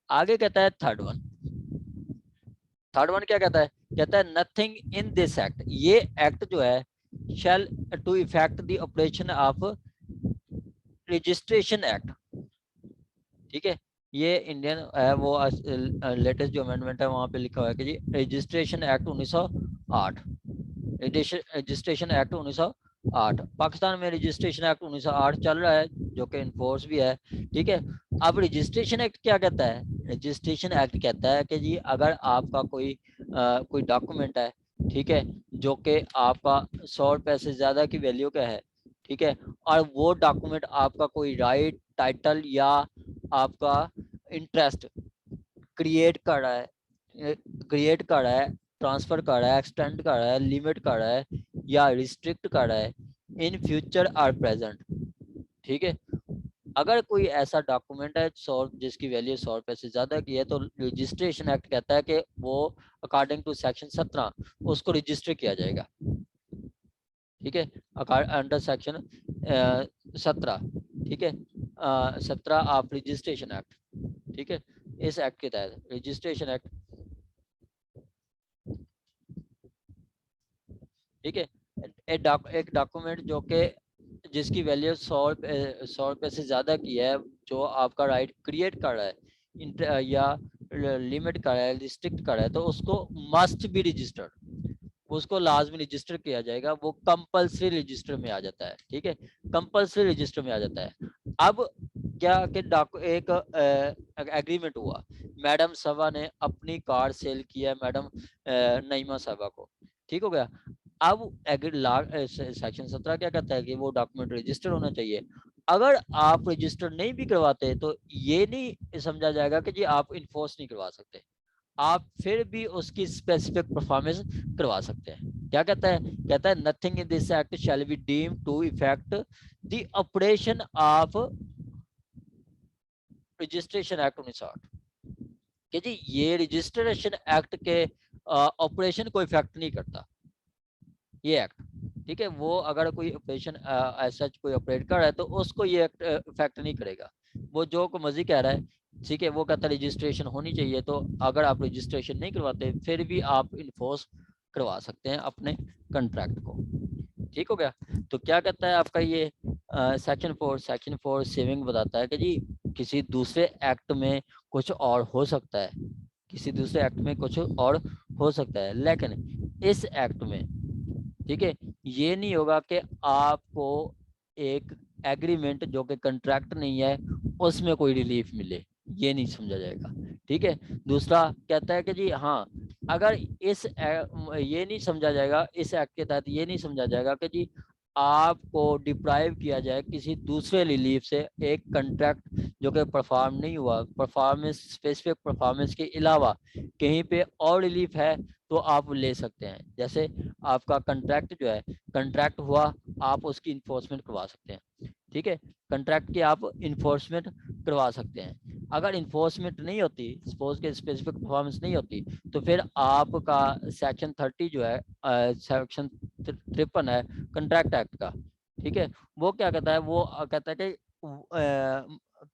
आगे कहता है थर्ड वन क्या कहता है? कहता है नथिंग इन दिस एक्ट, ये एक्ट जो है shall to effect the operation of registration act. ठीक है, ये इंडियन है, वो लेटेस्ट जो अमेंडमेंट है वहां पे लिखा हुआ है कि जी registration act 1908, registration act 1908, Pakistan में रजिस्ट्रेशन एक्ट 1908 चल रहा है जो कि इन्फोर्स भी है। ठीक है, अब रजिस्ट्रेशन एक्ट क्या कहता है? रजिस्ट्रेशन एक्ट कहता है कि जी अगर आपका कोई डॉक्यूमेंट है, ठीक है, जो कि आपका 100 रुपए से ज्यादा की वैल्यू का है, ठीक है, और वो डॉक्यूमेंट आपका कोई राइट, टाइटल या आपका इंटरेस्ट क्रिएट कर रहा है, ट्रांसफर कर रहा है, एक्सटेंड कर रहा है, लिमिट कर रहा है या रिस्ट्रिक्ट कर रहा है इन फ्यूचर और प्रेजेंट। ठीक है, अगर कोई ऐसा डॉक्यूमेंट है 100 जिसकी वैल्यू 100 रुपए से ज्यादा की है, तो रजिस्ट्रेशन एक्ट कहता है कि वो अकॉर्डिंग टू सेक्शन 17 उसको रजिस्टर किया जाएगा। ठीक है, अंडर सेक्शन 17, ठीक है, 17 ऑफ रजिस्ट्रेशन एक्ट। ठीक है, इस एक्ट के तहत रजिस्ट्रेशन एक्ट, ठीक है, एक डॉक्यूमेंट जो कि जिसकी वैल्यू 100 रुपए से ज्यादा की है, जो आपका राइट क्रिएट कर रहा है या लिमिट कर रहा है, रिस्ट्रिक्ट कर रहा है, तो उसको मस्ट बी रजिस्टर्ड, उसको लाजमी रजिस्टर किया जाएगा, वो कंपल्सरी रजिस्टर में आ जाता है। ठीक है, कंपल्सरी रजिस्टर में आ जाता है। अब क्या कि एक एग्रीमेंट हुआ, मैडम सभा ने अपनी कार सेल किया मैडम नईमा साहबा को, ठीक हो गया। अब सेक्शन 17 क्या कहता है कि वो डॉक्यूमेंट रजिस्टर होना चाहिए। अगर आप रजिस्टर नहीं भी करवाते तो ये नहीं समझा जाएगा कि जी आप इन्फोर्स नहीं करवा सकते, आप फिर भी उसकी स्पेसिफिक परफॉर्मेंस करवा सकते हैं। क्या कहता है? कहता है nothing in this act shall be deem to effect the operation of registration act 1960, कि जी ये रजिस्ट्रेशन एक्ट के ऑपरेशन को इफेक्ट नहीं करता ये एक्ट। ठीक है, वो अगर कोई ऑपरेशन ऐसा कोई ऑपरेट कर रहा है तो उसको ये एक्ट इफेक्ट नहीं करेगा। वो जो को मर्जी कह रहा है, ठीक है, वो कहता है रजिस्ट्रेशन होनी चाहिए, तो अगर आप रजिस्ट्रेशन नहीं करवाते फिर भी आप इन्फोर्स करवा सकते हैं अपने कंट्रैक्ट को। ठीक हो गया। तो क्या कहता है आपका ये सेक्शन 4 सेविंग बताता है कि जी किसी दूसरे एक्ट में कुछ और हो सकता है, किसी दूसरे एक्ट में कुछ और हो सकता है, लेकिन इस एक्ट में, ठीक है, ये नहीं होगा कि आपको एक एग्रीमेंट जो कि कंट्रैक्ट नहीं है उसमें कोई रिलीफ मिले, ये नहीं समझा जाएगा। ठीक है, दूसरा कहता है कि जी हाँ, अगर ये नहीं समझा जाएगा, इस एक्ट के तहत ये नहीं समझा जाएगा कि जी आपको डिप्राइव किया जाए किसी दूसरे रिलीफ से, एक कंट्रैक्ट जो कि परफॉर्म नहीं हुआ, परफॉर्मेंस स्पेसिफिक परफॉर्मेंस के अलावा कहीं पे और रिलीफ है तो आप ले सकते हैं। जैसे आपका कंट्रैक्ट जो है, कंट्रैक्ट हुआ, आप उसकी इन्फोर्समेंट करवा सकते हैं। ठीक है, कंट्रैक्ट की आप इन्फोर्समेंट करवा सकते हैं। अगर इन्फोर्समेंट नहीं होती, सपोज के स्पेसिफिक परफॉर्मेंस नहीं होती, तो फिर आपका सेक्शन 30 जो है, सेक्शन 53 है कंट्रैक्ट एक्ट का, ठीक है, वो क्या कहता है? वो कहता है कि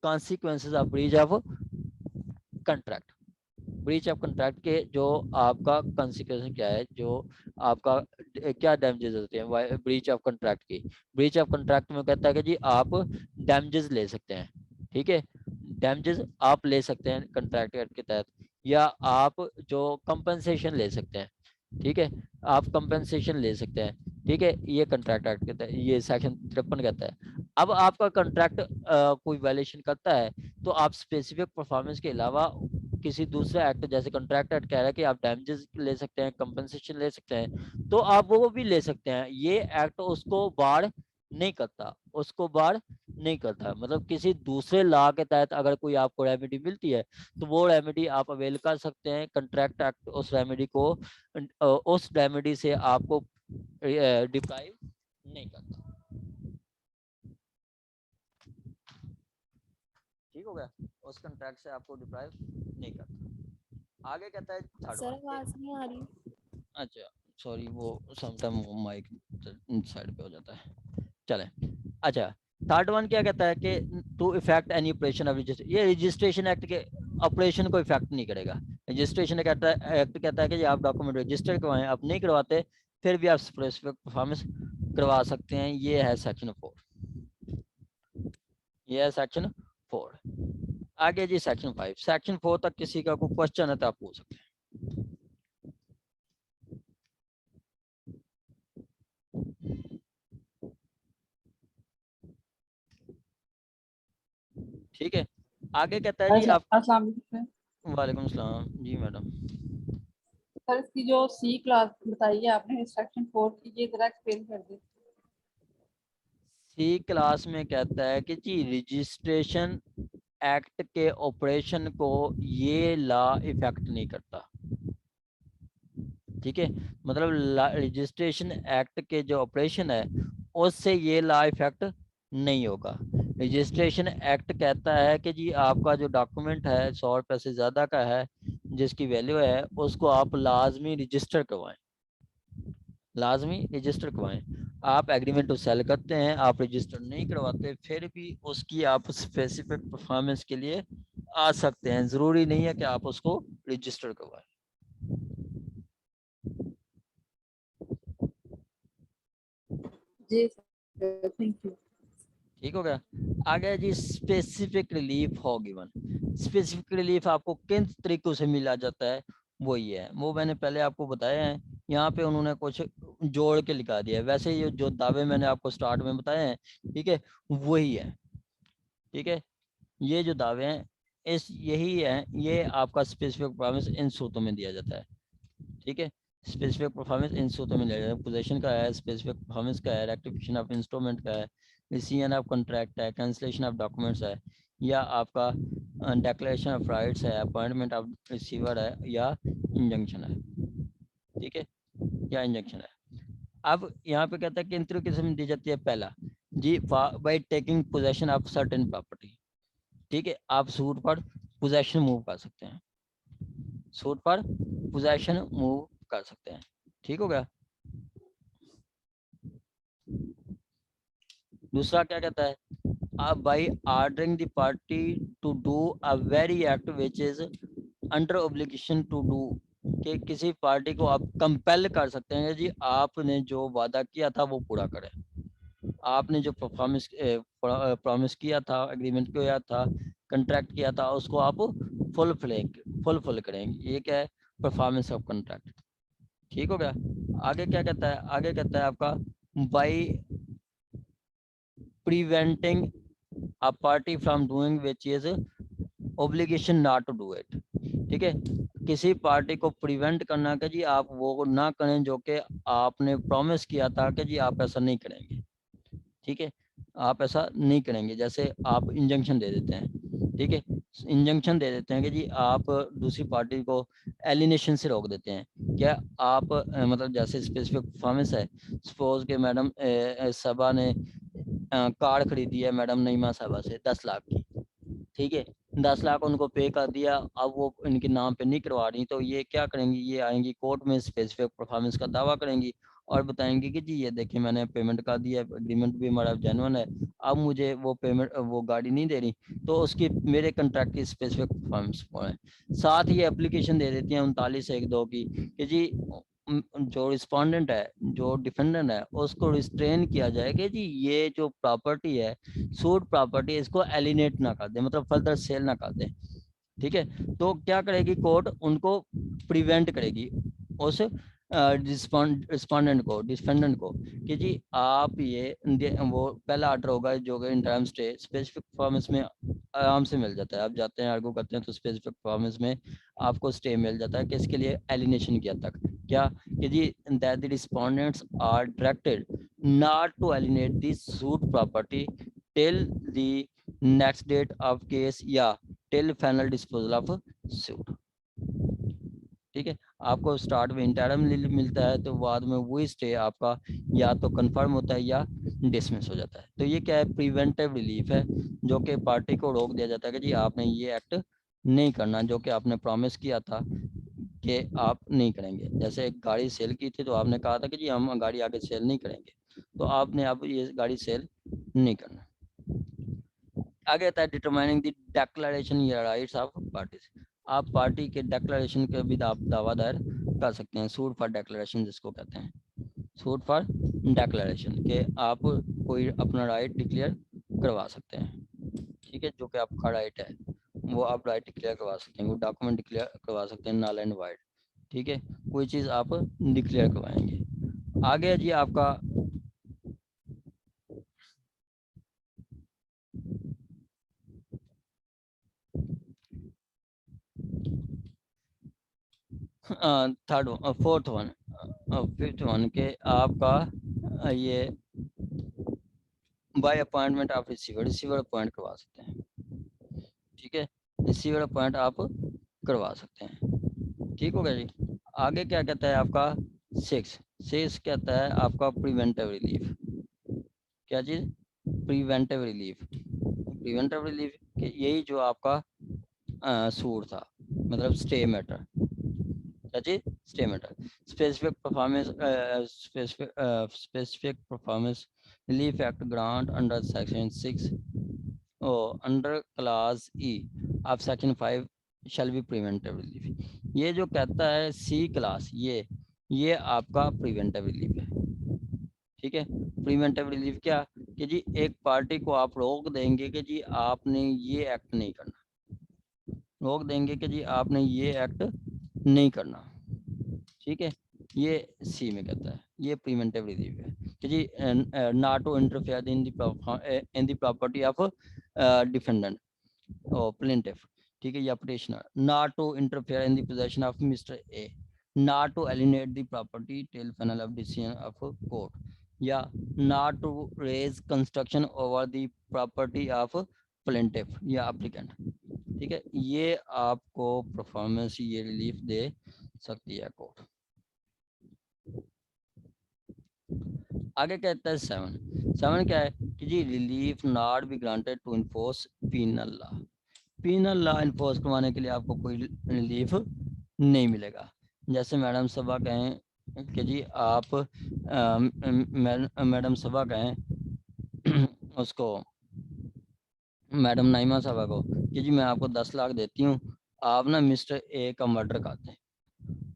consequences of breach of contract, breach of contract के जो आपका कॉन्सिक्वेंस क्या है, जो आपका क्या डैमेजेस होते हैं ब्रीच ऑफ कंट्रैक्ट की। ब्रीच ऑफ कंट्रैक्ट में कहता है कि जी आप डैमेजेस ले सकते हैं। ठीक है, डैमेजेस आप ले सकते हैं कंट्रैक्ट एक्ट के तहत, या आप जो कंपनसेशन ले सकते हैं। ठीक है, आप कंपनसेशन ले सकते हैं। ठीक है, ये कंट्रैक्ट एक्ट कहता है, ये सेक्शन 53 कहता है। अब आपका कंट्रैक्ट कोई वायलेशन करता है तो आप स्पेसिफिक परफॉर्मेंस के अलावा किसी दूसरे एक्ट, जैसे कंट्रैक्ट एक्ट कह रहा है कि आप डैमेजेस ले सकते हैं, कंपनसेशन ले सकते हैं, तो आप वो भी ले सकते हैं। ये एक्ट उसको बार नहीं करता, उसको बार नहीं करता। मतलब किसी दूसरे लॉ के तहत अगर कोई आपको रेमेडी मिलती है तो वो रेमेडी आप अवेल कर सकते हैं। कंट्रैक्ट एक्ट उस रेमेडी को, उस रेमेडी से आपको डिप्राइव नहीं करता। ठीक हो गया, उस कंट्रैक्ट से आपको डिप्राइव नहीं करता। आगे कहता है थर्ड सर वन। आवाज नहीं आ रही। अच्छा, सॉरी, वो समटाइम माइक साइड पे हो जाता है। चले, अच्छा, थर्ड वन क्या कहता है कि to effect any operation of registration, ये रजिस्ट्रेशन एक्ट के ऑपरेशन को इफेक्ट नहीं करेगा। रजिस्ट्रेशन एक्ट कहता है कि आप डॉक्यूमेंट रजिस्टर करवाएं, आप नहीं करवाते फिर भी आप स्पेसिफिक परफॉर्मेंस करवा सकते हैं। ये है सेक्शन 4, ये है सेक्शन 4। आगे जी सेक्शन 5, सेक्शन 4 तक किसी का कोई क्वेश्चन है तो आप पूछ सकते हैं। ठीक है, आगे कहता है जी आप। अस्सलाम वालेकुम। वालेकुम सलाम जी मैडम। सर इसकी जो सी क्लास बताई है आपने सेक्शन 4 की, ये जरा एक्सप्लेन कर दे। सी क्लास में कहता है कि जी रजिस्ट्रेशन एक्ट के ऑपरेशन को ये लॉ इफेक्ट नहीं करता। ठीक है, मतलब रजिस्ट्रेशन एक्ट के जो ऑपरेशन है उससे ये लॉ इफेक्ट नहीं होगा। रजिस्ट्रेशन एक्ट कहता है कि जी आपका जो डॉक्यूमेंट है 100 रुपये से ज़्यादा का है, जिसकी वैल्यू है, उसको आप लाजमी रजिस्टर करवाएं, लाजमी रजिस्टर करवाएं। आप एग्रीमेंट तो सेल करते हैं, आप रजिस्टर नहीं करवाते, फिर भी उसकी आप स्पेसिफिक परफॉर्मेंस के लिए आ सकते हैं, ज़रूरी नहीं है कि आप उसको रजिस्टर करवाएं। जी सर, थैंक यू। ठीक हो गया। आगे जी स्पेसिफिक रिलीफ हो गिवन। स्पेसिफिक रिलीफ आपको किन तरीकों से मिला जाता है, वो ये है, वो मैंने पहले आपको बताया है। यहाँ पे उन्होंने कुछ जोड़ के लिखा दिया है, वैसे ये जो दावे मैंने आपको स्टार्ट में बताए हैं, ठीक है, वही है। ठीक है, ये जो दावे हैं इस यही है, ये आपका स्पेसिफिक परफॉर्मेंस इन सूत्रों में दिया जाता है। ठीक है, स्पेसिफिक परफॉर्मेंस इन सूत्रों में दिया जाता है। पोजीशन का है, स्पेसिफिक परफॉर्मेंस का है, रेक्टिफिकेशन ऑफ इंस्ट्रूमेंट का है, रिसीजन ऑफ कॉन्ट्रैक्ट है, कैंसिलेशन ऑफ डॉक्यूमेंट्स है, या आपका डिक्लेरेशन ऑफ राइट्स है, अपॉइंटमेंट ऑफ रिसीवर है, या इंजंक्शन है। ठीक है, या इंजंक्शन है। अब यहाँ पे कहता है कि इन तीनों किस्म दी जाती है। पहला जी by taking possession of certain property. ठीक है, आप सूट पर पोजेशन मूव कर सकते हैं, सूट पर पोजेशन मूव कर सकते हैं। ठीक हो गया। दूसरा क्या कहता है, आप by ordering the party to do a very act which is under obligation to do, कि किसी पार्टी को आप कंपेल कर सकते हैं जी आपने जो वादा किया था वो पूरा करें, आपने जो परफॉर्मेंस प्रॉमिस किया था, एग्रीमेंट किया था, कंट्रैक्ट किया था, उसको आप फुलफिल करेंगे। ये क्या है, परफॉर्मेंस ऑफ कंट्रैक्ट। ठीक हो गया। आगे क्या कहता है, आगे कहता है आपका by preventing a party from doing which is obligation not to do it. ठीक है, किसी पार्टी को प्रिवेंट करना कि जी आप वो ना करें जो कि आपने प्रॉमिस किया था कि जी आप ऐसा नहीं करेंगे। ठीक है, आप ऐसा नहीं करेंगे, जैसे आप इंजंक्शन दे देते हैं। ठीक है, इंजंक्शन दे देते हैं कि जी आप दूसरी पार्टी को एलिनेशन से रोक देते हैं। क्या आप मतलब जैसे स्पेसिफिक परफॉर्मेंस है, सपोज के मैडम सबा ने कार खरीदी है मैडम नईमा साहबा से 10 लाख की। ठीक है, 10 लाख उनको पे कर दिया, अब वो इनके नाम पे नहीं करवा रही, तो ये क्या करेंगी, ये आएंगी कोर्ट में, स्पेसिफिक परफॉर्मेंस का दावा करेंगी और बताएंगे कि जी ये देखिए मैंने पेमेंट कर दिया, एग्रीमेंट भी हमारा जेन्युइन है, अब मुझे वो पेमेंट वो गाड़ी नहीं दे रही, तो उसकी मेरे कंट्रैक्ट की स्पेसिफिक परफॉर्मेंस है। साथ ही एप्लीकेशन दे देती हैं 39(1)(2) की कि जी जो रिस्पोंडेंट है, जो डिफेंडेंट है, उसको रिस्ट्रेन किया जाए कि जी ये जो प्रॉपर्टी है, सूट प्रॉपर्टी, इसको एलिनेट ना कर दे, मतलब फर्दर सेल ना कर दे। ठीक है, तो क्या करेगी कोर्ट, उनको प्रिवेंट करेगी उस रिस्पोंडेंट को, डिफेंडेंट को, कि जी आप ये वो पहला ऑर्डर होगा जो कि in term stay, specific performance में आराम से मिल जाता है। आप जाते हैं आर्गू करते हैं तो स्पेसिफिक परफॉर्मेंस में आपको स्टे मिल जाता है, किसके लिए, एलिनेशन किया तक। क्या कि जी that the respondents are directed not to alienate this suit property till the next date of case या till final disposal of suit. ठीक है, आपको स्टार्ट में इंटरम मिलता है तो बाद में वही स्टे आपका या तो कंफर्म होता है या डिसमिस हो जाता है। तो ये क्या है, प्रिवेंटिव रिलीफ है, जो कि पार्टी को रोक दिया जाता है कि जी आपने ये एक्ट नहीं करना जो कि आपने प्रॉमिस किया था कि आप नहीं करेंगे। जैसे एक गाड़ी सेल की थी तो आपने कहा था कि जी हम गाड़ी आगे सेल नहीं करेंगे, तो आपने अब ये गाड़ी सेल नहीं करना। आगे आता है डिटरमाइनिंग द डिक्लेरेशन या राइट्स ऑफ पार्टीज। आप पार्टी के डिक्लेरेशन के भी दावा दायर कर सकते हैं। सूट फॉर डिक्लेरेशन जिसको कहते हैं, सूट फॉर डिक्लेरेशन के आप कोई अपना राइट डिक्लेयर करवा सकते हैं, ठीक है, जो कि आपका राइट है वो आप राइट डिक्लेयर करवा सकते हैं, वो डॉक्यूमेंट डिक्लेयर करवा सकते हैं नल एंड वाइड, ठीक है, कोई चीज़ आप डिक्लेयर करवाएंगे। आगे जी आपका third fourth one fifth one के आपका ये बाय अपॉइंटमेंट आप रिसीवर अपॉइंट करवा सकते हैं, ठीक है, रिसीवर अपॉइंट आप करवा सकते हैं, ठीक हो गया जी। आगे क्या कहता है आपका सिक्स कहता है आपका प्रिवेंटिव रिलीफ। क्या चीज? Preventive relief. प्रिवेंटिव रिलीफ यही जो आपका सूट था, मतलब स्टे मैटर। क्या चीज? Stay matter. Specific performance relief act grant under section 6 under class E of section 5 shall be preventive relief. ये जो कहता है सी क्लास, ये आपका प्रिवेंटिव रिलीफ है, ठीक है। प्रिवेंटिव रिलीफ क्या कि जी एक पार्टी को आप रोक देंगे कि जी आपने ये एक्ट नहीं करना, रोक देंगे कि जी आपने ये एक्ट नहीं करना, ठीक है, ये सी में कहता है, ये प्रिवेंटिव रिलीफ है कि जी not to interfere in the property of defendant और प्लेंटिफ, ठीक है, या petitioner, not to interfere in the position of mister A, not to alienate the property till final of decision of court, या not to raise construction over the property of plaintiff या applicant, ठीक है, ये आपको performance ये relief दे सकती है court. आगे कहता है 7 क्या है कि जी relief not be granted to enforce penal law. Penal law enforce करवाने के लिए आपको कोई रिलीफ नहीं मिलेगा। जैसे मैडम सभा कहें कि जी आप मैडम सभा कहें उसको मैडम नाइमा साहबा को कि जी मैं आपको 10 लाख देती हूँ, आप ना मिस्टर ए का मर्डर कर दें।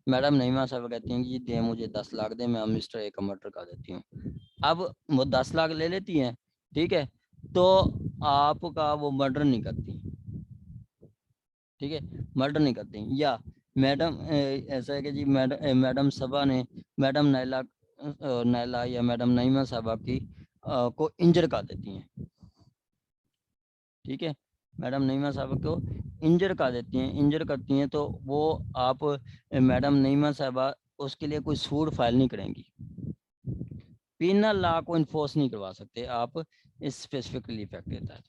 मैडम नईमा साहब कहती हैं कि जी दे मुझे 10 लाख दे, मैं मिस्टर ए का मर्डर कर देती हूँ। अब वो 10 लाख ले लेती हैं, ठीक है, तो आपका वो मर्डर नहीं करती, ठीक है, मर्डर नहीं करती। या मैडम ऐसा है कि जी मैडम सभा ने मैडम नैला या मैडम नईमा साहबा की को इंजर कर देती हैं, ठीक है, मैडम नईमा साहबा को इंजर कर देती हैं, इंजर करती हैं, तो वो आप मैडम नईमा साहबा उसके लिए कोई सूट फाइल नहीं करेंगी, पीनल लॉ को इन्फोर्स नहीं करवा सकते आप इस स्पेसिफिक रिलीफ एक्ट के तहत,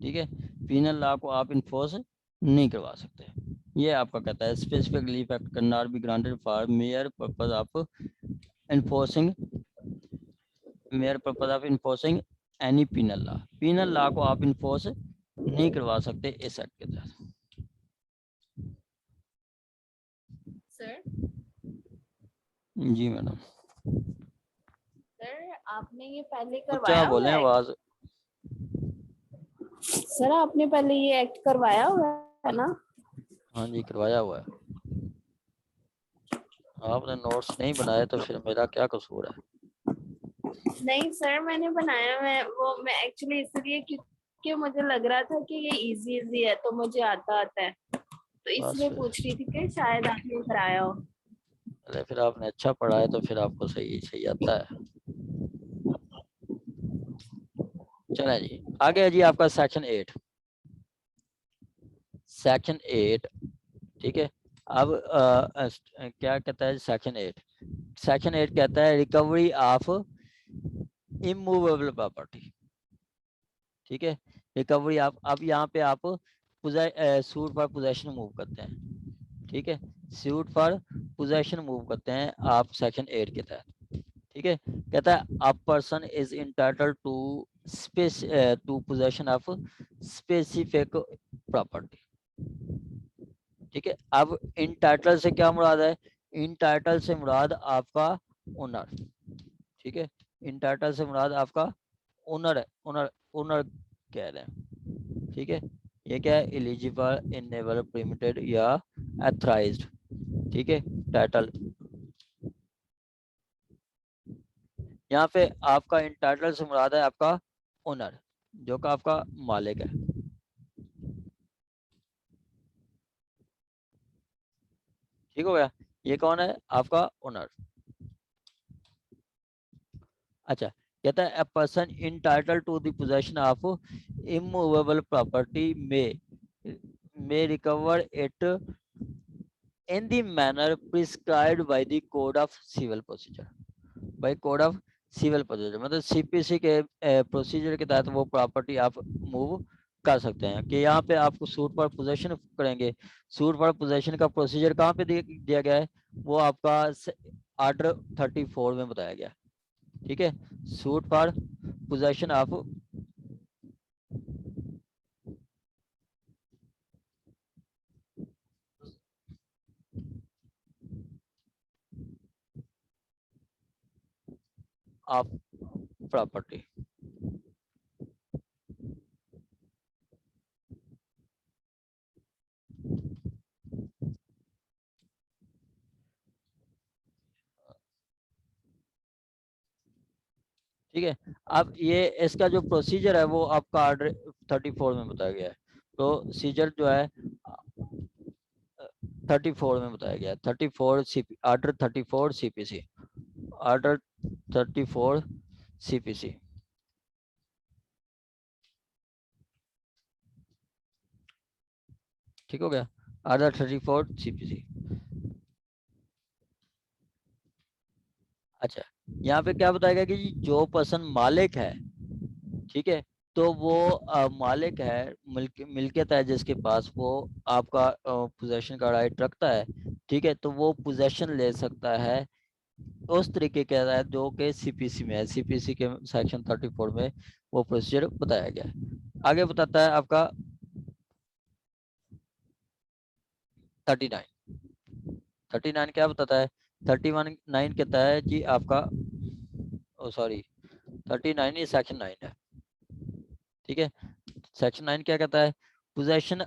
ठीक है, पीनल लॉ को आप इन्फोर्स नहीं करवा सकते। ये आपका कहता है specific relief act can not be granted for mere purpose of enforcing any penal law को आप इन्फोर्स नहीं करवा सकते इस एक्ट के तहत। सर जी मैडम। सर आपने ये पहले ऊंचा करवाया बोलें हुआ है? आवाज। सर आपने पहले ये एक्ट करवाया हुआ है ना? हाँ जी करवाया हुआ है। आपने नोट्स नहीं बनाए तो फिर मेरा क्या कसूर है? नहीं सर मैंने बनाया, मैं एक्चुअली इसलिए क्योंकि मुझे लग रहा था कि ये इजी है तो मुझे आता है, तो इसलिए बस पूछ रही थी कि शायद आपने कराया हो। अरे फिर आपने अच्छा पढ़ा है तो फिर आपको सही सही आता है। चले जी आगे है जी आपका सेक्शन 8। सेक्शन 8 ठीक है। अब क्या कहता है सेक्शन 8? सेक्शन 8 कहता है रिकवरी ऑफ इमूवेबल प्रॉपर्टी, ठीक है, रिकवरी आप अब यहाँ पे आप सूट फॉर पोजेशन मूव करते हैं, ठीक है, सूट फॉर पोजेशन मूव करते हैं आप सेक्शन 8 के तहत, ठीक है, कहता है a person is entitled to space to possession of specific property, ठीक है। अब इन टाइटल से क्या मुराद है? इन टाइटल से मुराद आपका ओनर, ठीक है, इन टाइटल से मुराद आपका ओनर है, ओनर कह रहे हैं। ठीक है, ये क्या है, एलिजिबल, इनेबल, परमिटेड या एथराइज्ड। ठीक है, टाइटल। यहाँ पे आपका इन टाइटल से मुराद है आपका ओनर, जो का आपका मालिक है। ठीक हो गया, ये कौन है, आपका ओनर। अच्छा, कहता है a person entitled to the possession of immovable property may recover it in the manner prescribed by the code of civil procedure, by code of civil procedure, मतलब सीपीसी के प्रोसीजर के तहत वो प्रॉपर्टी आप move कर सकते हैं। कि यहाँ पे आपको सूट पर पोजेशन करेंगे, सूट पर पोजेशन का प्रोसीजर कहाँ पे दिया गया है, वो आपका ऑर्डर 34 में बताया गया। ठीक है, suit for possession of of property. ठीक है, अब ये इसका जो प्रोसीजर है वो आपका ऑर्डर 34 में बताया गया है। प्रोसीजर जो है 34 में बताया गया है, 34 CP, order 34 CPC, order 34 CPC. ठीक हो गया, ऑर्डर 34 सीपीसी। अच्छा, यहाँ पे क्या बताया गया कि जो पर्सन मालिक है, ठीक है, तो वो मालिक है, मिल्कियत है जिसके पास, वो आपका पोजेशन का राइट रखता है। ठीक है, तो वो पोजेशन ले सकता है उस तरीके के तहत जो कि सीपीसी में है। सीपीसी के सेक्शन 34 में वो प्रोसीजर बताया गया है। आगे बताता है आपका 39 क्या बताता है, 39 कहता है जी आपका, ओ सॉरी 39 ये सेक्शन 9 है। ठीक है, सेक्शन 9 क्या कहता है, possession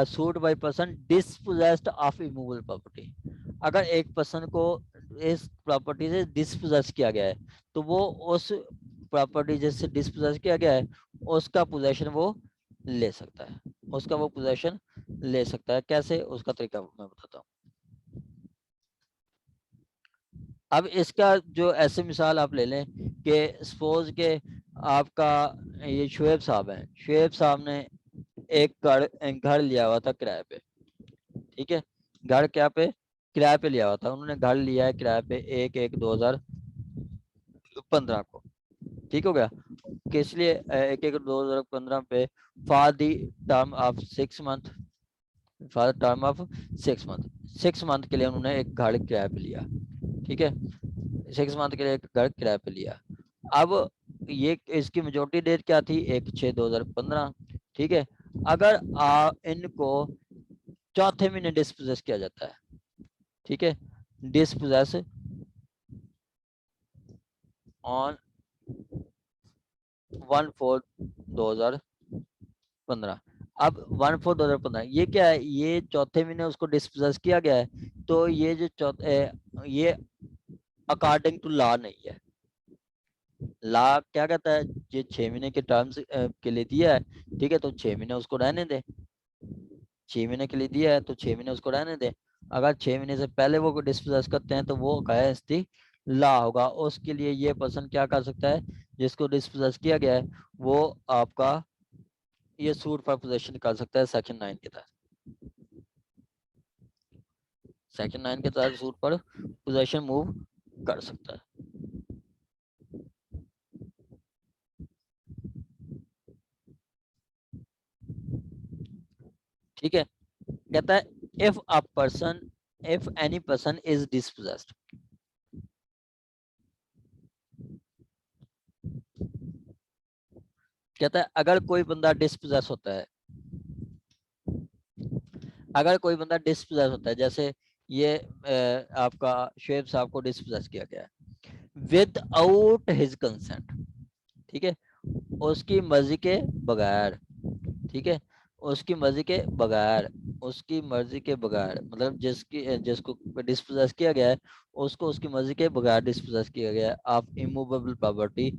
suit by person dispossessed of immovable property. अगर एक पर्सन को इस प्रॉपर्टी से डिसपोजेस किया गया है, तो वो उस प्रॉपर्टी जिससे डिसपोजेस किया गया है उसका पोजेशन वो ले सकता है, उसका वो पोजेशन ले सकता है। कैसे, उसका तरीका मैं बताता हूँ। अब इसका जो ऐसे मिसाल आप ले लें कि सपोज के आपका ये शुएब साहब हैं, शुएब साहब ने एक घर लिया हुआ था किराए पे। ठीक है, घर क्या पे, किराए पे लिया हुआ था, उन्होंने घर लिया है किराए पे 1/1/2015 को। ठीक हो गया, किस लिए 1/1/2015 पे, for the term of 6 month, for the term of 6 month, 6 month के लिए उन्होंने एक घर किराए पे लिया। ठीक है, 6 मंथ के लिए एक घर किराए पे लिया। अब ये इसकी मेजोरिटी डेट क्या थी, 1/6/2015। ठीक है, अगर इनको चौथे महीने डिस्पोजेस किया जाता है, ठीक है, डिस्पोजेस ऑन 1/4/2015। अब 1/4/2015 ये क्या है, ये चौथे महीने उसको डिस्पोजेस किया गया है, तो ये जो चौथे, ये अकॉर्डिंग टू लॉ नहीं है। लॉ क्या कहता है, ये 6 महीने के टर्म्स के लिए दिया है। ठीक है, तो 6 महीने उसको रहने दे, 6 महीने के लिए दिया है तो 6 महीने उसको रहने दे। अगर 6 महीने से पहले वो डिस्पोजेस करते हैं तो वो कायस्ती ला होगा। उसके लिए ये पर्सन क्या कर सकता है, जिसको डिस्पोजेस किया गया है वो आपका ये सूट फॉर पोजेशन कर सकता है सेक्शन 9 के तहत। सेक्शन 9 के तहत सूट पर पोजेशन मूव कर सकता है। ठीक है, कहता है if a person, if any person is dispossessed, कहता है अगर कोई बंदा डिस्पोजेस होता है, अगर कोई बंदा डिस्पोजेस होता है, जैसे ये आपका शुएब साहब को डिस्पोजेस किया गया है विदाउट हिज कंसेंट। ठीक है, उसकी मर्जी के बगैर, ठीक है, उसकी मर्जी के बगैर, उसकी मर्जी के बगैर, मतलब जिसको डिस्पोजेस किया गया है उसको उसकी मर्जी के बगैर डिस्पोजेस किया गया है of immovable property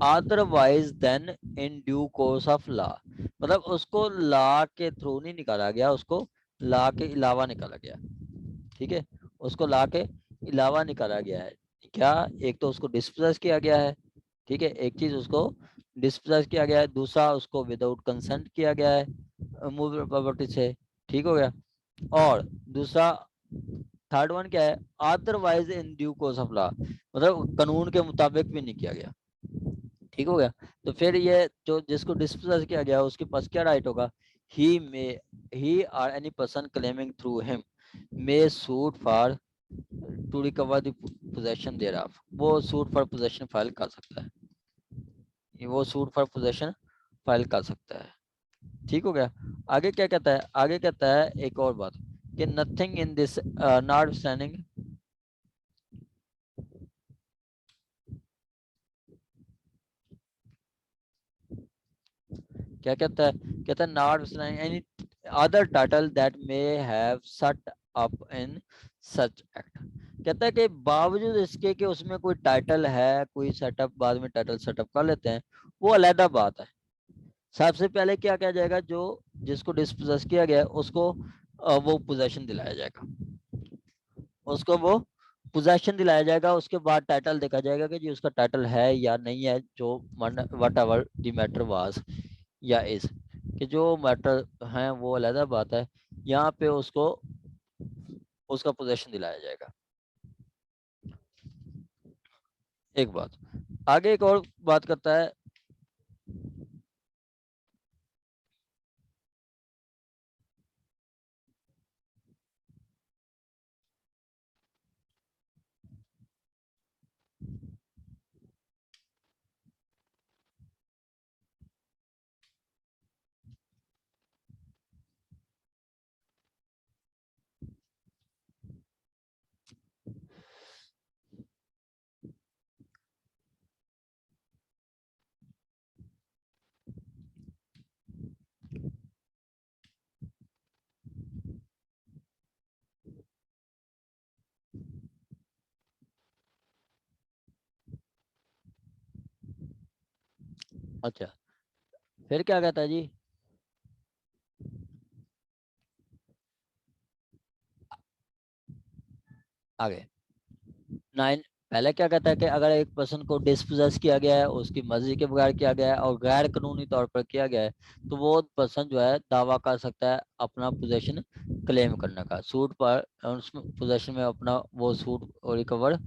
otherwise than in due course of law, मतलब उसको लॉ के थ्रू नहीं निकाला गया, उसको लॉ के अलावा निकाला गया, ठीक है, उसको लॉ के अलावा निकाला गया है। क्या, एक तो उसको डिस्पोजेस किया गया है, ठीक है, एक चीज उसको डिस्पोजेस किया गया है, दूसरा उसको विदाउट कंसेंट किया गया है मूवेबल प्रॉपर्टी से, ठीक हो गया, और दूसरा थर्ड वन क्या है, otherwise in due course of law, मतलब कानून के मुताबिक भी नहीं किया गया, ठीक हो गया। तो फिर ये जो जिसको डिस्पोज किया गया उसके पास क्या राइट होगा, ही मे ही और any person claiming through him may suit for to recover the possession thereof, वो सूट फॉर पोजेशन फाइल कर सकता है, वो सूट फॉर पोजेशन फाइल कर सकता है, ठीक हो गया। आगे क्या कहता है, आगे कहता है एक और बात कि nothing in this not standing, क्या कहता है, कहता है not any other title that may have set up in such act, कहता है कि बावजूद इसके कि उसमें कोई टाइटल है, कोई सेटअप, बाद में टाइटल सेटअप कर लेते हैं, वो अलग बात है। सबसे पहले क्या किया जाएगा, जो जिसको डिस्पोजेस किया गया है उसको वो पोजेशन दिलाया जाएगा, उसको वो पोजेशन दिलाया जाएगा, उसके बाद टाइटल देखा जाएगा कि जी उसका टाइटल है या नहीं है, जो what ever the matter was या इज, कि जो मैटर है वो अलग बात है, यहाँ पे उसको उसका पोजेशन दिलाया जाएगा। एक बात, आगे एक और बात करता है, अच्छा फिर क्या कहता है जी, आगे 9, पहले क्या कहता है कि अगर एक पर्सन को डिस्पोजेस किया गया है, उसकी मर्जी के बगैर किया गया है और गैर कानूनी तौर पर किया गया है, तो वो पर्सन जो है दावा कर सकता है अपना पोजेशन क्लेम करने का, सूट पर उस पोजेशन में अपना वो सूट रिकवर,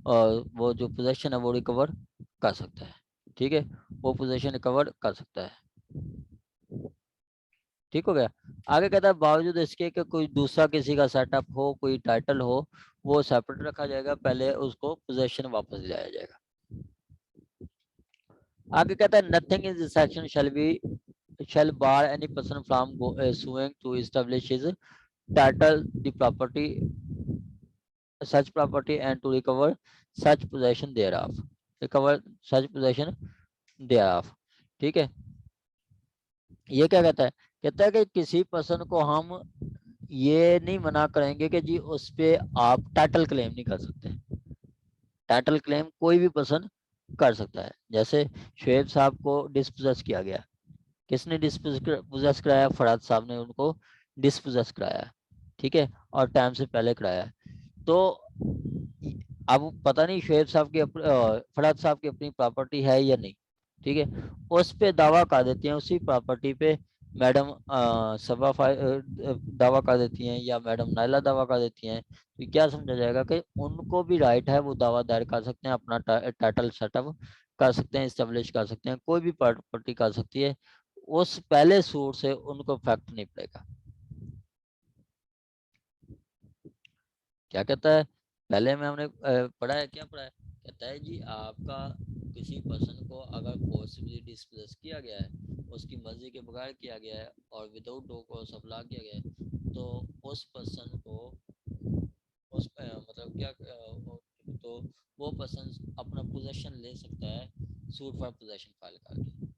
और वो जो पोजेशन है वो रिकवर कर सकता है, ठीक है, वो पोजेशन रिकवर कर सकता है, ठीक हो गया। आगे कहता है बावजूद इसके कि कोई दूसरा किसी का सेटअप हो, कोई टाइटल हो, वो सेपरेट रखा जाएगा, पहले उसको पोजेशन वापस दिलाया जाएगा। आगे कहता है nothing in this section shall bar any person from suing to establish his title the property such property and to recover such possession thereof, recover such possession thereof, ठीक है। ये क्या कहता है कि किसी पर्सन को हम ये नहीं मना करेंगे कि जी उस पे आप टाइटल क्लेम नहीं कर सकते, टाइटल क्लेम कोई भी पर्सन कर सकता है। जैसे शुएब साहब को डिस्पोजेस किया गया, किसने डिस्पोजेस कराया, फराद साहब ने उनको डिस्पोजेस कराया, ठीक है, और टाइम से पहले कराया, तो अब पता नहीं शुएब साहब की फराद साहब की अपनी प्रॉपर्टी है या नहीं, ठीक है, उस पे दावा कर देती हैं, उसी प्रॉपर्टी पे मैडम सबा दावा कर देती हैं या मैडम नाइला दावा कर देती हैं, तो क्या समझा जाएगा कि उनको भी राइट है, वो दावा दायर कर सकते हैं, अपना टाइटल सेटअप कर सकते हैं, इस्टेब्लिश कर सकते हैं, कोई भी प्रॉपर्टी कर सकती है, उस पहले सूट से उनको फैक्ट नहीं पड़ेगा। क्या कहता है, पहले में हमने पढ़ा है, क्या पढ़ा है, कहता है जी आपका किसी पर्सन को अगर फोर्सफुली डिस्पोजेस किया गया है, उसकी मर्जी के बगैर किया गया है और विदाउट डो को सप्लाई किया गया है, तो उस पर्सन को उस मतलब क्या तो वो पर्सन अपना पोजेशन ले सकता है सूट फॉर पोजेशन फाइल करके,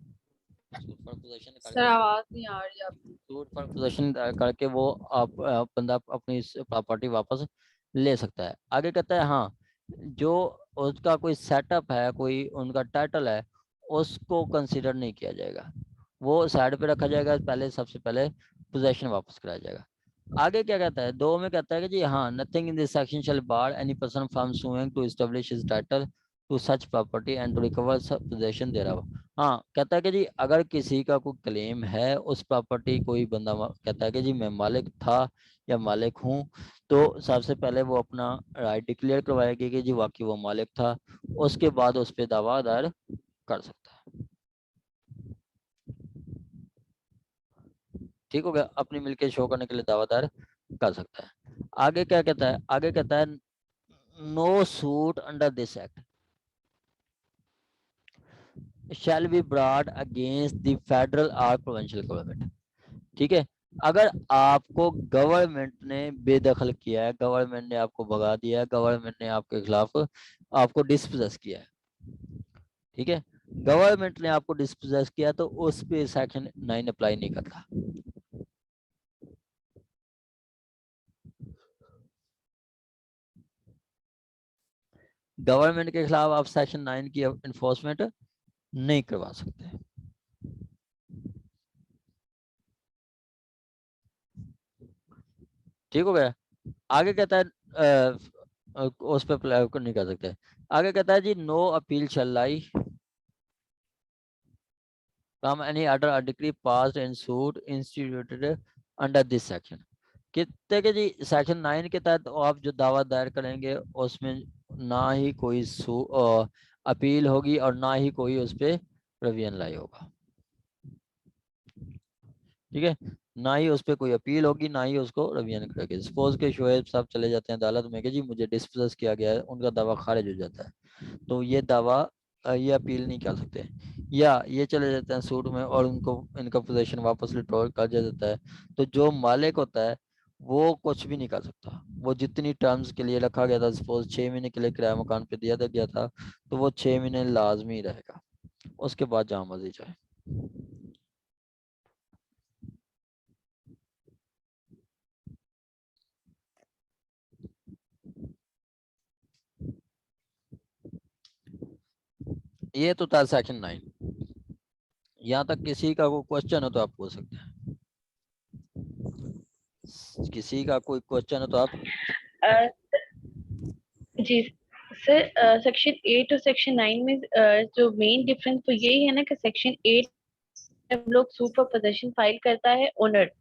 फॉर पोजीशन सर आवाज नहीं आ रही आपकी। सूट फॉर पोजीशन करके वो आप बंदा अपनी प्रॉपर्टी वापस ले सकता है। आगे कहता है हाँ, जो उसका कोई सेटअप है, कोई उनका टाइटल है, उसको कंसीडर नहीं किया जाएगा, वो साइड पे रखा जाएगा, पहले सबसे पहले पोजीशन वापस कराया जाएगा। आगे क्या कहता है, 2 में कहता है कि जी हाँ, nothing in this section shall bar any person from suing to establish his title to such property and to recover possession thereof. हाँ, कहता है कि जी अगर किसी का कोई क्लेम है उस प्रॉपर्टी, कोई बंदा कहता है कि जी मैं मालिक था या मालिक हूँ, तो सबसे पहले वो अपना राइट डिक्लेयर करवाएगी कि जी वाकई वो मालिक था, उसके बाद उस पर दावा दायर कर सकता है। ठीक हो गया, अपनी मिलके शो करने के लिए दावा दायर कर सकता है। आगे क्या कहता है, आगे कहता है no suit under this act shall be brought against the federal or provincial government। ठीक है, अगर आपको गवर्नमेंट ने बेदखल किया है, गवर्नमेंट ने आपको भगा दिया है, गवर्नमेंट ने आपके खिलाफ आपको डिस्पोजेस किया है, ठीक है, गवर्नमेंट ने आपको डिस्पोजेस किया तो उस पे सेक्शन 9 अप्लाई नहीं करता। गवर्नमेंट के खिलाफ आप सेक्शन 9 की इन्फोर्समेंट नहीं करवा सकते। ठीक हो गया। आगे कहता है उस पर अप्लाई नहीं कर सकते। आगे कहता है जी no appeal shall lie from any order or decree passed in suit instituted under this section। कहते कि जी सेक्शन 9 के तहत आप जो दावा दायर करेंगे उसमें ना ही कोई अपील होगी और ना ही कोई उस पर प्रोविजन लाई होगा। ठीक है, ना ही उस पर कोई अपील होगी, ना ही उसको रिवीजन करेगी। सपोज के शोएब साहब चले जाते हैं अदालत में कि जी मुझे डिस्पोजेस किया गया है, उनका दावा खारिज हो जाता है, तो ये दावा ये अपील नहीं कर सकते। या ये चले जाते हैं सूट में और उनको इनका पोजीशन वापस रिटोर कर दिया जाता है, तो जो मालिक होता है वो कुछ भी नहीं कर सकता। वो जितनी टर्म्स के लिए रखा गया था, सपोज 6 महीने के लिए किराया मकान पे दिया गया था, तो वो 6 महीने लाजमी रहेगा, उसके बाद जहाँ मर्जी जाए। ये तो था सेक्शन 9। यहाँ तक किसी का कोई क्वेश्चन हो तो आप पूछ सकते हैं। किसी का कोई क्वेश्चन हो तो आप जी सर, सेक्शन 8 और सेक्शन 9 में जो मेन डिफरेंस तो यही है ना कि सेक्शन 8 हम लोग सूट फॉर पोजेशन फाइल करता है ओनर,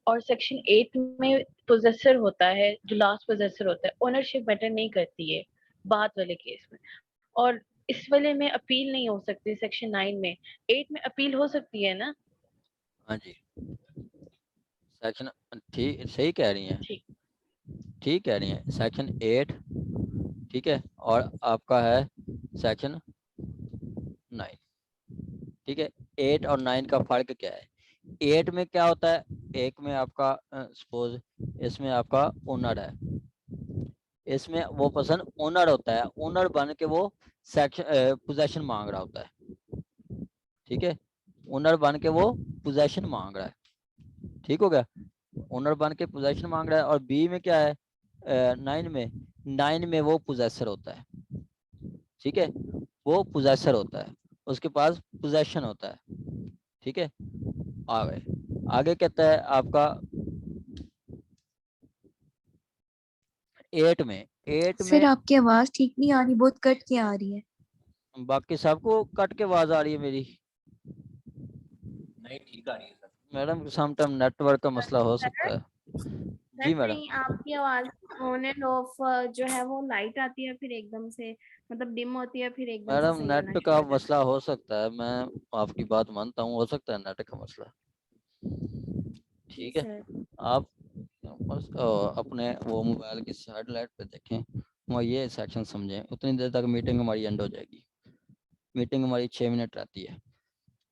और सेक्शन 8 में पोजेसर होता है, जो लास्ट पोजेसर होता है। ओनरशिप मैटर नहीं करती है बाद वाले केस में, और इस वाले में अपील नहीं हो सकती। सेक्शन 9 में, 8 में अपील हो सकती है ना? हाँ जी, सेक्शन ठीक सही कह रही हैं, ठीक ठीक कह रही हैं। सेक्शन 8 ठीक है, और आपका है सेक्शन 9। ठीक है, 8 और 9 का फर्क क्या है? 8 में क्या होता है, एक में आपका सपोज इसमें आपका ओनर है, इसमें वो पर्सन ओनर होता है, ओनर बन के वो सेक्शन पोजेशन मांग रहा होता है। ठीक है, ओनर बन के वो पोजेशन मांग रहा है। ठीक हो गया, ओनर बन के पोजेशन मांग रहा है। और बी में क्या है, 9 में वो पोजेसर होता है। ठीक है, वो पोजेसर होता है, उसके पास पोजेशन होता है। ठीक है, आगे आगे कहता है आपका 8 में, 8 में सर आपकी आवाज ठीक नहीं आ रही, बहुत कट के आ रही है। बाकी सबको कट के आवाज आ रही है मेरी? नहीं ठीक आ रही है सर। मैडम समटाइम नेटवर्क का मसला हो सकता है। जी मैडम, नहीं, आपकी आवाज ऑन एंड ऑफ जो है वो लाइट आती है, फिर एकदम से मतलब डिम होती है, फिर एकदम से मैडम सही होना नेट शुरू का हो जाता मसला हो सकता है, मैं आपकी बात मानता हूँ, हो सकता है नेट का मसला। है। ठीक है, सर आप बस अपने वो मोबाइल की साइड लाइट पे देखें और ये सेक्शन समझें, उतनी देर तक मीटिंग हमारी एंड हो जाएगी। मीटिंग हमारी 6 मिनट रहती है।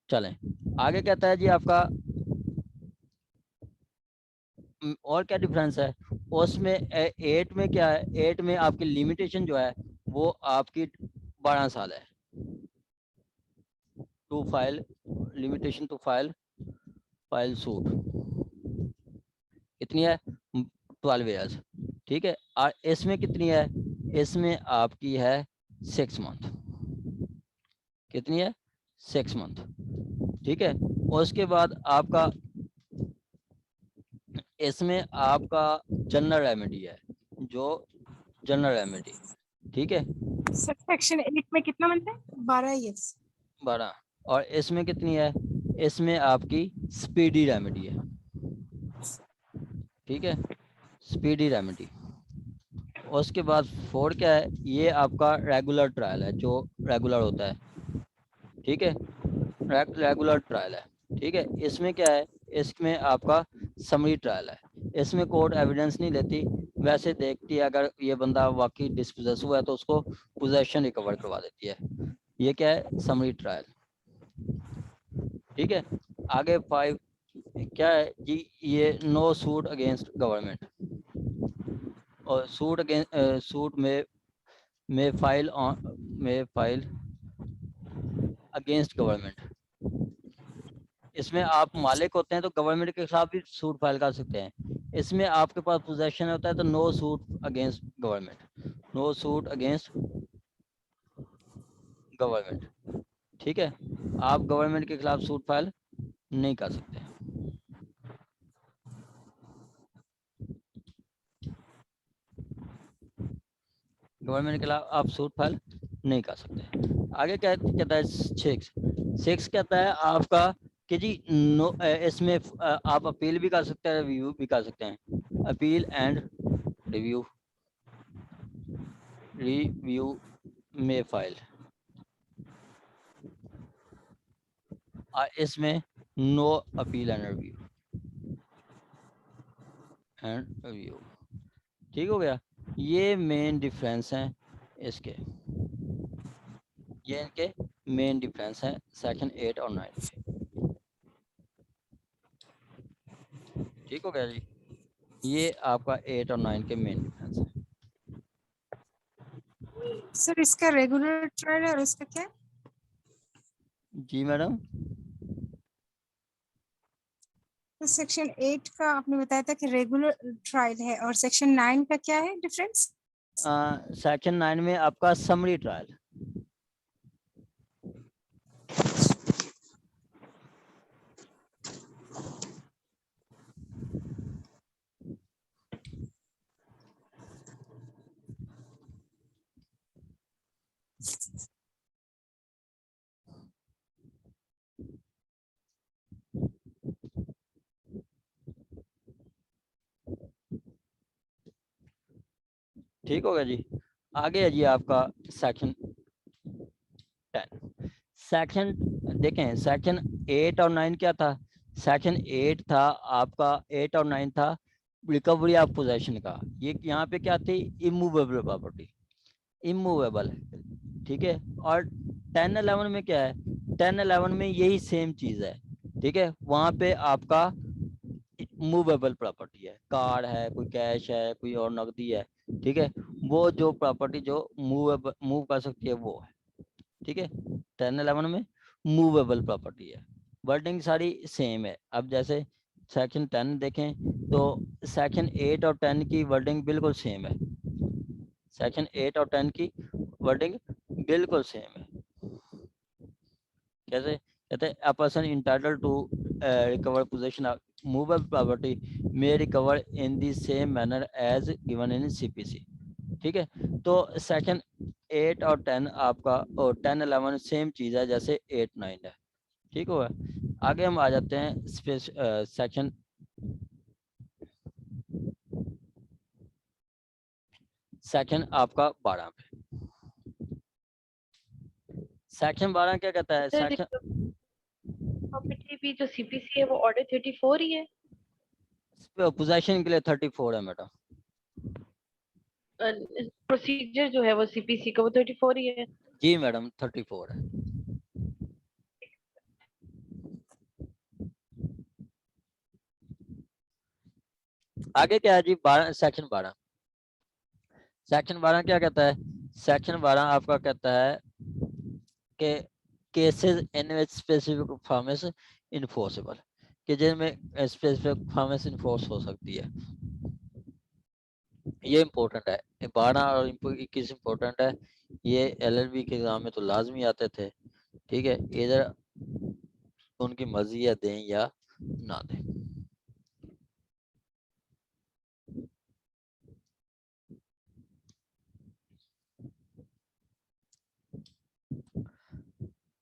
चलें आगे, कहता है जी आपका और क्या डिफरेंस है उसमें। 8 में क्या है, 8 में आपकी लिमिटेशन जो है वो आपकी 12 साल है। To file limitation to file suit कितनी है 12 ईयर्स, ठीक है। और इसमें कितनी है, इसमें आपकी है 6 मंथ, कितनी है 6 मंथ, ठीक है। और उसके बाद आपका इसमें आपका जनरल रेमेडी है, जो जनरल रेमेडी, ठीक है सेक्शन 8 में कितना मंथ है? 12 ईयर्स। 12। और इसमें कितनी है, इसमें आपकी स्पीडी रेमेडी है, ठीक है स्पीडी रेमेडी। और उसके बाद 4 क्या है, ये आपका रेगुलर ट्रायल है, जो रेगुलर होता है, ठीक है रेगुलर ट्रायल है, ठीक है। इसमें क्या है, इसमें आपका समरी ट्रायल है, इसमें कोर्ट एविडेंस नहीं लेती, वैसे देखती है अगर ये बंदा वाकई डिस्पोजेस हुआ है तो उसको पोजेशन रिकवर करवा देती है। ये क्या है समरी ट्रायल, ठीक है। आगे 5 क्या है जी, ये नो सूट अगेंस्ट गवर्नमेंट, और सूट में फाइल अगेंस्ट गवर्नमेंट। इसमें आप मालिक होते हैं तो गवर्नमेंट के खिलाफ भी सूट फाइल कर सकते हैं। इसमें आपके पास पोजेशन होता है तो no suit against government, no suit against government, ठीक है। आप गवर्नमेंट के खिलाफ सूट फाइल नहीं कर सकते। गवर्नमेंट के खिलाफ आप सूट फाइल नहीं कर सकते। आगे क्या कहता है 6 कहता है आपका कि जी नो, इसमें आप अपील भी कर सकते हैं, रिव्यू भी कर सकते हैं। अपील एंड रिव्यू में फाइल, इसमें नो अपील एंड रिव्यू, ठीक हो गया। ये मेन डिफरेंस हैं इसके, ये इनके मेन डिफरेंस हैं सेक्शन 8 और 9 के, ठीक हो गया जी। ये आपका 8 और 9 के मेन डिफरेंस है। सर इसका रेगुलर ट्रायल है और इसका क्या है? जी मैडम, तो सेक्शन 8 का आपने बताया था कि रेगुलर ट्रायल है और सेक्शन 9 का क्या है डिफरेंस? सेक्शन 9 में आपका समरी ट्रायल, ठीक हो गया जी। आगे है जी आपका सेक्शन 10। सेक्शन देखें, सेक्शन 8 और 9 क्या था, सेक्शन 8 था आपका, 8 और 9 था रिकवरी ऑफ पोजेशन का। ये यहाँ पे क्या थी, इमूवेबल प्रॉपर्टी, इमूवेबल, ठीक है। और 10-11 में क्या है, 10-11 में यही सेम चीज है, ठीक है। वहां पे आपका मूवेबल प्रॉपर्टी है, कार है, कोई कैश है, कोई और नकदी है, ठीक है। वो जो प्रॉपर्टी जो मूव कर सकती है वो है, ठीक है। 10-11 में मूवेबल प्रॉपर्टी है, वर्डिंग सारी सेम है। अब जैसे सेक्शन 10 देखें तो सेक्शन 8 और 10 की वर्डिंग बिल्कुल सेम है, सेक्शन 8 और 10 की वर्डिंग बिल्कुल सेम है। कैसे कहते हैं, a person entitled to recover possession of movable property may recover in the same manner as given in CPC, ठीक है। तो सेक्शन 8 और 10 आपका, और 10-11 सेम चीज है जैसे 8-9 है, ठीक होगा। आगे हम आ जाते हैं सेक्शन आपका 12 पे। सेक्शन 12 क्या कहता है, सेक्शन प्रॉपर्टी भी जो सीपीसी है वो ऑर्डर 34 ही है। पोजेशन के लिए 34 है मैडम। प्रोसीजर जो है वो सीपीसी का वो 34 ही है। जी मैडम 34 है। आगे क्या है जी, 12 सेक्शन 12। सेक्शन 12 क्या कहता है, सेक्शन 12 आपका कहता है कि cases in which specific performance enforceable, कि जिनमें स्पेसिफिक परफॉर्मेंस इन्फोर्स हो सकती है। ये इम्पोर्टेंट है, 12 और 21 इम्पोर्टेंट है, ये LLB के एग्जाम में तो लाजमी आते थे। ठीक है, इधर उनकी मर्जी या दें या ना दें।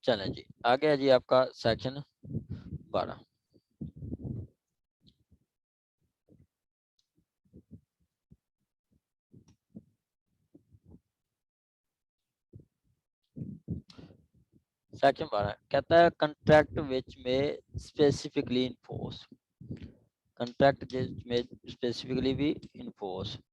चलें जी, आगे है जी आपका सेक्शन 12। सेक्शन 12 कहता है कंट्रैक्ट विच में स्पेसिफिकली इन्फोर्स, कंट्रैक्ट में स्पेसिफिकली भी इन्फोर्स